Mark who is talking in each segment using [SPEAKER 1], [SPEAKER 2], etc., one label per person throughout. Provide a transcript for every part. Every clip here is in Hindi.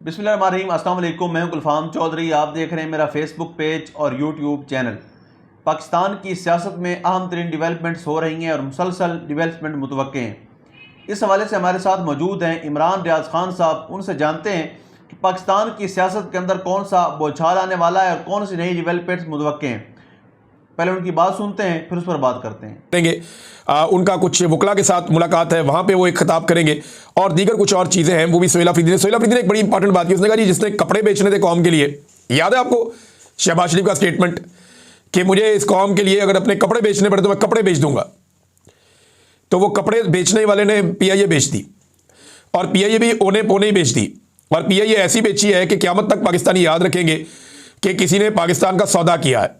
[SPEAKER 1] बिस्मिल्लाहिर्रहमानिर्रहीम, अस्सलाम वालेकुम। मैं हूं गुलफाम चौधरी। आप देख रहे हैं मेरा फेसबुक पेज और यूट्यूब चैनल। पाकिस्तान की सियासत में अहम तरीन डिवेलपमेंट्स हो रही हैं और मुसलसल डिवेलपमेंट मुतवक्के हैं। इस हवाले से हमारे साथ मौजूद हैं इमरान रियाज खान साहब। उनसे जानते हैं कि पाकिस्तान की सियासत के अंदर कौन सा बौछार आने वाला है और कौन सी नई डिवेलपमेंट्स मुतवक्के हैं। पहले उनकी बात सुनते हैं, फिर उस पर बात करते हैं।
[SPEAKER 2] उनका कुछ वकला के साथ मुलाकात है, वहां पे वो एक खिताब करेंगे और दीगर कुछ और चीजें हैं, वो भी सोहेल अफरीदी ने एक बड़ी इंपॉर्टेंट बात की। उसने कहा जी जिसने कपड़े बेचने थे कौम के लिए, याद है आपको शहबाज शरीफ का स्टेटमेंट कि मुझे इस कौम के लिए अगर अपने कपड़े बेचने पड़े तो मैं कपड़े बेच दूंगा। तो वो कपड़े बेचने वाले ने पीआईए बेच दी और पीआईए भी ओने पोने ही बेच दी और पीआईए ऐसी बेची है कि क़यामत तक पाकिस्तानी याद रखेंगे कि किसी ने पाकिस्तान का सौदा किया है।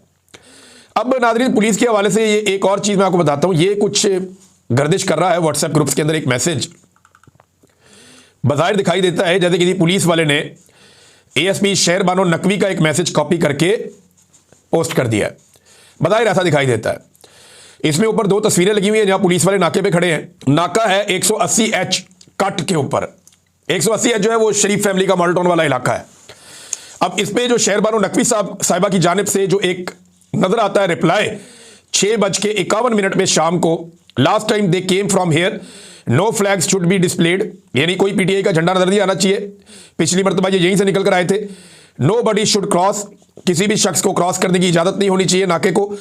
[SPEAKER 2] अब नाज़रीन, पुलिस के हवाले से ये एक और चीज़ मैं आपको बताता हूँ। ये कुछ गर्दिश कर रहा है व्हाट्सएप ग्रुप्स के अंदर। एक मैसेज बज़ाहिर दिखाई देता है जैसे किसी पुलिस वाले ने एएसपी शहर बानो नकवी का एक मैसेज कॉपी करके पोस्ट कर दिया है। बज़ाहिर ऐसा दिखाई देता है। इसमें ऊपर दो तस्वीरें लगी हुई हैं जहाँ पुलिस वाले नाके पे खड़े हैं। नाका है 180H कट के ऊपर। 180H जो है वो शरीफ फैमिली का मॉडल टाउन वाला इलाका है। अब इस पर जो शहर बानो नकवी साहिबा की जानिब से जो एक नजर आता है रिप्लाई 6:51 में शाम को, last time they came from here, no flags should be displayed, यानी कोई पीटीआई का झंडा नजर नहीं आना चाहिए। पिछली मरतबा ये यहीं से निकल कर आए थे। नो बडी शुड क्रॉस, किसी भी शख्स को क्रॉस करने की इजाजत नहीं होनी चाहिए नाके को।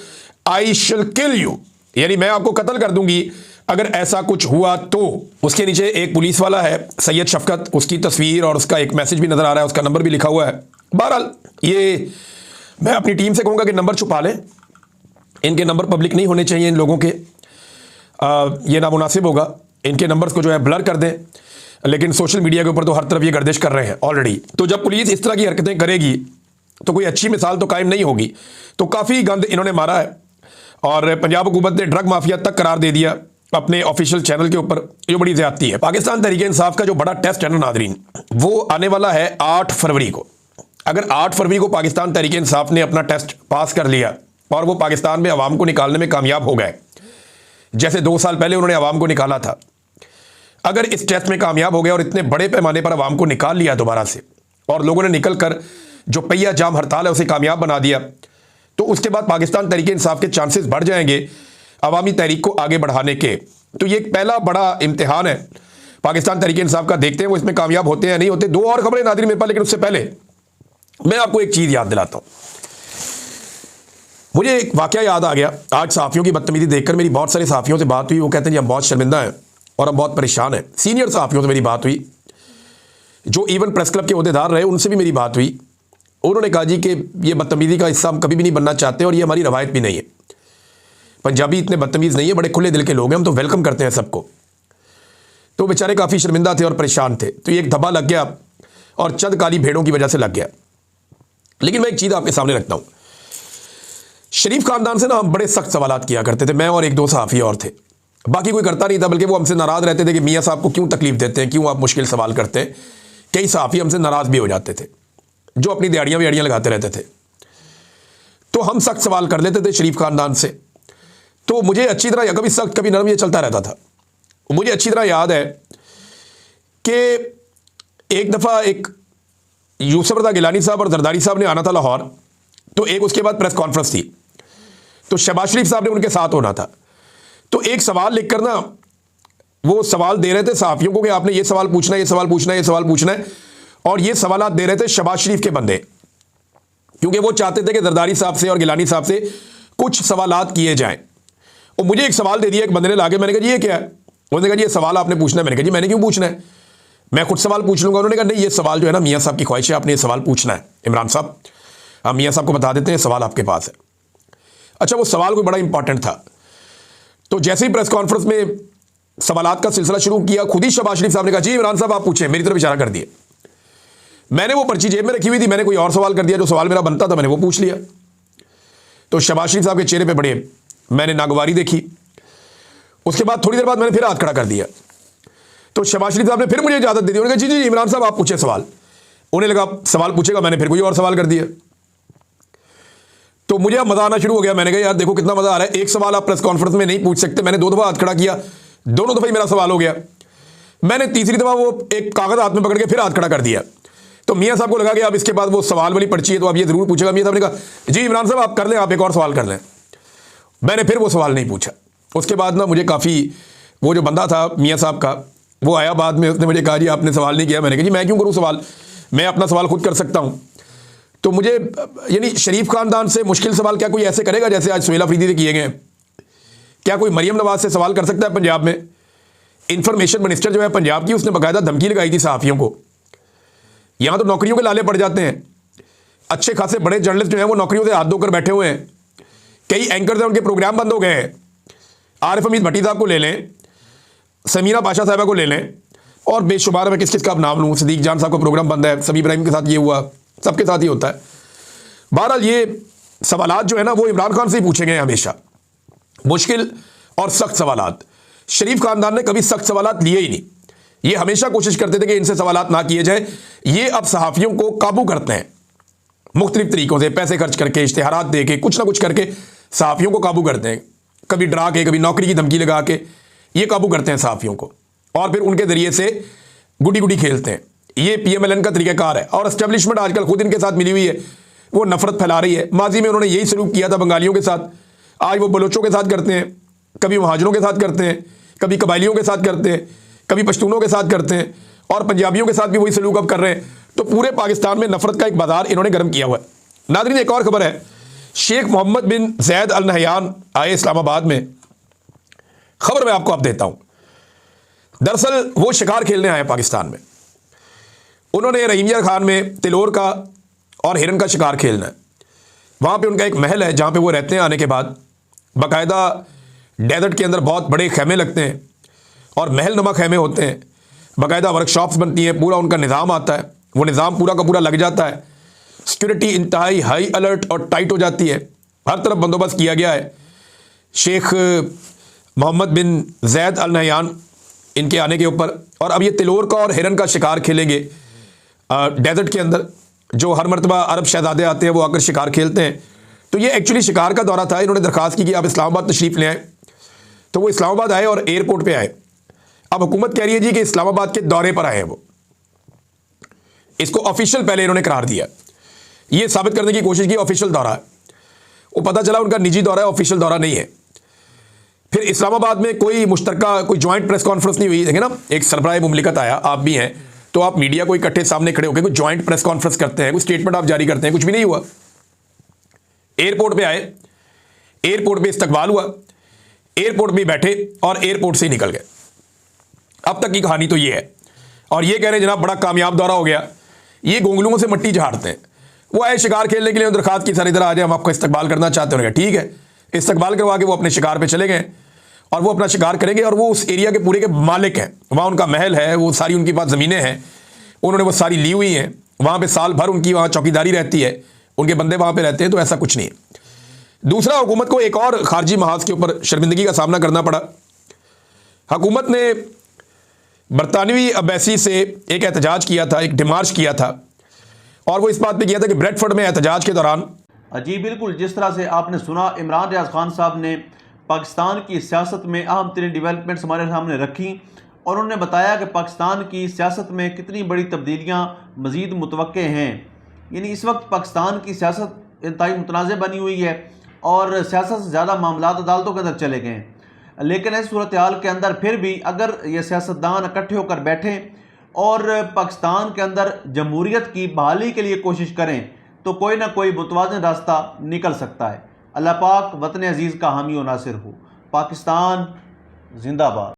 [SPEAKER 2] आई शिल किल यू, यानी मैं आपको कत्ल कर दूंगी अगर ऐसा कुछ हुआ तो। उसके नीचे एक पुलिस वाला है सैयद शफकत, उसकी तस्वीर और उसका एक मैसेज भी नजर आ रहा है, उसका नंबर भी लिखा हुआ है। बहरहाल ये मैं अपनी टीम से कहूँगा कि नंबर छुपा लें, इनके नंबर पब्लिक नहीं होने चाहिए इन लोगों के। ये नामुनासिब होगा, इनके नंबर्स को जो है ब्लर कर दें। लेकिन सोशल मीडिया के ऊपर तो हर तरफ ये गर्दिश कर रहे हैं ऑलरेडी। तो जब पुलिस इस तरह की हरकतें करेगी तो कोई अच्छी मिसाल तो कायम नहीं होगी। तो काफ़ी गंद इन्होंने मारा है और पंजाब हुकूमत ने ड्रग माफिया तक करार दे दिया अपने ऑफिशियल चैनल के ऊपर। ये बड़ी ज़्यादती है। पाकिस्तान तहरीक इंसाफ का जो बड़ा टेस्ट है ना नादरीन, वो आने वाला है 8 फरवरी को। अगर 8 फरवरी को पाकिस्तान तहरीक इंसाफ ने अपना टेस्ट पास कर लिया और वो पाकिस्तान में अवाम को निकालने में कामयाब हो गए, जैसे 2 साल पहले उन्होंने अवाम को निकाला था, अगर इस टेस्ट में कामयाब हो गया और इतने बड़े पैमाने पर अवाम को निकाल लिया दोबारा से और लोगों ने निकल कर जो पहिया जाम हड़ताल है उसे कामयाब बना दिया, तो उसके बाद पाकिस्तान तहरीक इंसाफ के चांसेस बढ़ जाएंगे अवामी तहरीक को आगे बढ़ाने के। तो ये एक पहला बड़ा इम्तिहान है पाकिस्तान तहरीक इंसाफ का। देखते हैं वो इसमें कामयाब होते हैं या नहीं होते। 2 और खबरें नाज़रीन मेरे पास, लेकिन उससे पहले मैं आपको एक चीज़ याद दिलाता हूँ। मुझे एक वाकया याद आ गया आज सहाफ़ियों की बदतमीजी देखकर। मेरी बहुत सारे सहाफ़ियों से बात हुई, वो कहते हैं हम बहुत शर्मिंदा हैं और हम बहुत परेशान हैं। सीनियर सहाफ़ियों से मेरी बात हुई, जो इवन प्रेस क्लब के अहदेदार रहे, उनसे भी मेरी बात हुई। उन्होंने कहा जी कि ये बदतमीजी का हिस्सा हम कभी भी नहीं बनना चाहते और ये हमारी रवायत भी नहीं है। पंजाबी इतने बदतमीज़ नहीं है, बड़े खुले दिल के लोग हैं, हम तो वेलकम करते हैं सबको। तो बेचारे काफ़ी शर्मिंदा थे और परेशान थे। तो ये एक धब्बा लग गया और चंद काली भेड़ों की वजह से लग गया। लेकिन मैं एक चीज़ आपके सामने रखता हूँ। शरीफ खानदान से ना हम बड़े सख्त सवालात किया करते थे, मैं और 1-2 सहाफ़ी और थे, बाकी कोई करता नहीं था। बल्कि वो हमसे नाराज़ रहते थे कि मियाँ साहब को क्यों तकलीफ देते हैं, क्यों आप मुश्किल सवाल करते हैं। कई सहाफ़ी हमसे नाराज़ भी हो जाते थे जो अपनी दिहाड़ियाँ लगाते रहते थे। तो हम सख्त सवाल कर लेते थे शरीफ खानदान से। तो मुझे अच्छी तरह, कभी सख्त कभी नरम, ये चलता रहता था। मुझे अच्छी तरह याद है कि एक दफ़ा एक यूसुफ रज़ा गिलानी साहब और जरदारी साहब ने आना था लाहौर। तो एक उसके बाद प्रेस कॉन्फ्रेंस थी, तो शहबाज शरीफ साहब ने उनके साथ होना था। तो एक सवाल लिख कर ना वो सवाल दे रहे थे सहाफ़ियों को कि आपने ये सवाल पूछना है, ये सवाल पूछना है, ये सवाल पूछना है। और ये सवालात दे रहे थे शहबाज शरीफ के बंदे, क्योंकि वो चाहते थे कि जरदारी साहब से और गिलानी साहब से कुछ सवालात किए जाएँ। और मुझे एक सवाल दे दिया एक बंदे ने लाके। मैंने कहा जी ये क्या है? उन्होंने कहा जी ये सवाल आपने पूछना है। मैंने कहा जी मैंने क्यों पूछना है, मैं खुद सवाल पूछ लूँगा। उन्होंने कहा नहीं, ये सवाल जो है ना मियाँ साहब की ख्वाहिश है, आपने ये सवाल पूछना है। इमरान साहब, हम मियाँ साहब को बता देते हैं सवाल आपके पास है। अच्छा, वो सवाल कोई बड़ा इंपॉर्टेंट था। तो जैसे ही प्रेस कॉन्फ्रेंस में सवालात का सिलसिला शुरू किया, खुद ही शहबाज शरीफ साहब ने कहा जी इमरान साहब आप पूछें, मेरी तरफ इशारा कर दिए। मैंने वो पर्ची जेब में रखी हुई थी, मैंने कोई और सवाल कर दिया, जो सवाल मेरा बनता था मैंने वो पूछ लिया। तो शहबाज शरीफ साहब के चेहरे पर बड़े मैंने नागवारी देखी। उसके बाद थोड़ी देर बाद मैंने फिर हाथ खड़ा कर दिया। तो शहबाज शरीफ साहब ने फिर मुझे इजाज़त दे दी। उन्होंने कहा जी इमरान साहब आप पूछे सवाल। उन्हें लगा सवाल पूछेगा, मैंने फिर कोई और सवाल कर दिया। तो मुझे अब मज़ा आना शुरू हो गया। मैंने कहा यार देखो कितना मज़ा आ रहा है, एक सवाल आप प्रेस कॉन्फ्रेंस में नहीं पूछ सकते। मैंने 2 दफ़ा हाथ खड़ा किया, दोनों दफ़ा ही मेरा सवाल हो गया। मैंने तीसरी दफ़ा वो एक कागज़ हाथ में पकड़ के फिर हाथ खड़ा कर दिया। तो मियाँ साहब को लगा कि अब इसके बाद वो सवाल वाली पर्ची है तो अब ये ज़रूर पूछेगा। मियाँ साहब ने कहा जी इमरान साहब आप कर लें, आप एक और सवाल कर लें। मैंने फिर वो सवाल नहीं पूछा। उसके बाद ना मुझे काफ़ी, वो जो बंदा था मियाँ साहब का, वो आया बाद में, उसने मुझे कहा जी आपने सवाल नहीं किया। मैंने कहा जी मैं क्यों करूँ सवाल, मैं अपना सवाल खुद कर सकता हूँ। तो मुझे यानी शरीफ खानदान से मुश्किल सवाल क्या कोई ऐसे करेगा जैसे आज सुहेल अफरीदी से किए गए? क्या कोई मरियम नवाज से सवाल कर सकता है? पंजाब में इंफॉर्मेशन मिनिस्टर जो है पंजाब की, उसने बाकायदा धमकी लगाई थी सहाफ़ियों को। यहाँ तो नौकरियों के लाले पड़ जाते हैं। अच्छे खासे बड़े जर्नलिस्ट जो हैं वो नौकरियों से हाथ धोकर बैठे हुए हैं। कई एंकर्स हैं उनके प्रोग्राम बंद हो गए हैं। आरिफ हमीद भट्टी साहब को ले लें, समीना पाशा साहबा को ले लें, और बेशुमार मैं किस किस का अब नाम लूँ। सदीक जान साहब का प्रोग्राम बंद है, सभी इब्राहिम के साथ ये हुआ, सबके साथ ही होता है। बहरहाल ये सवालात जो है ना वो इमरान खान से ही पूछे गए हैं हमेशा, मुश्किल और सख्त सवालात। शरीफ खानदान ने कभी सख्त सवालात लिए ही नहीं। ये हमेशा कोशिश करते थे कि इनसे सवालात ना किए जाए। ये अब सहाफ़ियों को काबू करते हैं मुख्तलिफ तरीक़ों से, पैसे खर्च करके, इश्तिहारात दे के, कुछ ना कुछ करके सहाफ़ियों को काबू करते हैं। कभी डरा के, कभी नौकरी की धमकी लगा के ये काबू करते हैं सहाफ़ियों को, और फिर उनके ज़रिए से गुडी गुडी खेलते हैं। ये PMLN का तरीक़ाकार है। और एस्टेब्लिशमेंट आजकल खुद इनके साथ मिली हुई है, वो नफ़रत फैला रही है। माजी में उन्होंने यही सलूक किया था बंगालियों के साथ, आज वो बलोचों के साथ करते हैं, कभी महाजरों के साथ करते हैं, कभी कबायलियों के साथ करते हैं, कभी पश्तूनों के साथ करते हैं, और पंजाबियों के साथ भी वही सलूक अब कर रहे हैं। तो पूरे पाकिस्तान में नफ़रत का एक बाजार इन्होंने गर्म किया हुआ है। नाज़रीन एक और ख़बर है, शेख मोहम्मद बिन ज़ैद अल नहयान आए इस्लामाबाद में। खबर मैं आपको अब देता हूँ। दरअसल वो शिकार खेलने आए पाकिस्तान में। उन्होंने रहीमिया खान में तिलोर का और हिरन का शिकार खेलना है। वहाँ पे उनका एक महल है जहाँ पे वो रहते हैं। आने के बाद बाकायदा डेजर्ट के अंदर बहुत बड़े खैमे लगते हैं और महल नुमा खैमे होते हैं, बाकायदा वर्कशॉप्स बनती हैं, पूरा उनका निज़ाम आता है। वो निज़ाम पूरा का पूरा लग जाता है। सिक्योरिटी इंतहाई हाई अलर्ट और टाइट हो जाती है, हर तरफ बंदोबस्त किया गया है। शेख मोहम्मद बिन ज़ैद अल नहयान इनके आने के ऊपर, और अब ये तिलोर का और हिरन का शिकार खेलेंगे डेजर्ट के अंदर। जो हर मरतबा अरब शहजादे आते हैं वो आकर शिकार खेलते हैं। तो ये एक्चुअली शिकार का दौरा था। इन्होंने दरख्वास्त की कि आप इस्लामाबाद तशरीफ़ ले आए, तो वो इस्लामाबाद आए और एयरपोर्ट पे आए। अब हुकूमत कह रही है जी कि इस्लामाबाद के दौरे पर आए हैं वो। इसको ऑफिशियल पहले इन्होंने करार दिया, ये साबित करने की कोशिश की ऑफिशियल दौरा है। वो पता चला उनका निजी दौरा है, ऑफिशियल दौरा नहीं है। फिर इस्लामाबाद में कोई मुश्तरका कोई जॉइंट प्रेस कॉन्फ्रेंस नहीं हुई। देखें ना, एक सरबराह मुमलिकत आया, आप भी हैं, तो आप मीडिया को इकट्ठे सामने खड़े होकर कोई जॉइंट प्रेस कॉन्फ्रेंस करते हैं, कोई स्टेटमेंट आप जारी करते हैं, कुछ भी नहीं हुआ। एयरपोर्ट पे आए, एयरपोर्ट पे इस्तकबाल हुआ, एयरपोर्ट में बैठे और एयरपोर्ट से ही निकल गए। अब तक की कहानी तो ये है। और ये कह रहे हैं जनाब बड़ा कामयाब दौरा हो गया। ये गोंगलुओं से मट्टी झाड़ते हैं। वो आए शिकार खेलने के लिए, दरखास्त की सारी तरह आ जाए, हम आपका इस्तकबाल करना चाहते हैं। ठीक है, इस्तकबाल करवा के वो अपने शिकार पे चले गए और वो अपना शिकार करेंगे। और वो उस एरिया के पूरे के मालिक हैं, वहाँ उनका महल है, वो सारी उनके पास ज़मीनें हैं, उन्होंने वो सारी ली हुई हैं। वहाँ पे साल भर उनकी वहाँ चौकीदारी रहती है, उनके बंदे वहाँ पे रहते हैं। तो ऐसा कुछ नहीं है। दूसरा, हुकूमत को एक और खारजी महाज के ऊपर शर्मिंदगी का सामना करना पड़ा। हुकूमत ने बरतानवी अब्बासी से एक एहतजाज किया था, एक डिमार्च किया था, और वो इस बात पे किया था कि ब्रेडफोर्ड में एहतजाज के दौरान
[SPEAKER 1] जी बिल्कुल, जिस तरह से आपने सुना, इमरान रियाज खान साहब ने पाकिस्तान की सियासत में अहम तरीन डेवलपमेंट्स हमारे सामने रखी और उन्होंने बताया कि पाकिस्तान की सियासत में कितनी बड़ी तब्दीलियाँ मज़ीद मुतवक्के हैं। यानी इस वक्त पाकिस्तान की सियासत इंतहाई मुतनाज़ बनी हुई है और सियासत से ज़्यादा मामलात अदालतों के अंदर चले गए हैं। लेकिन इस सूरत हाल के अंदर फिर भी अगर ये सियासतदान इकट्ठे होकर बैठें और पाकिस्तान के अंदर जमहूरियत की बहाली के लिए कोशिश करें तो कोई ना कोई मुतवाज़िन रास्ता निकल सकता है। अल्लाह पाक वतन अजीज़ का हामी और नासिर हो। पाकिस्तान जिंदाबाद।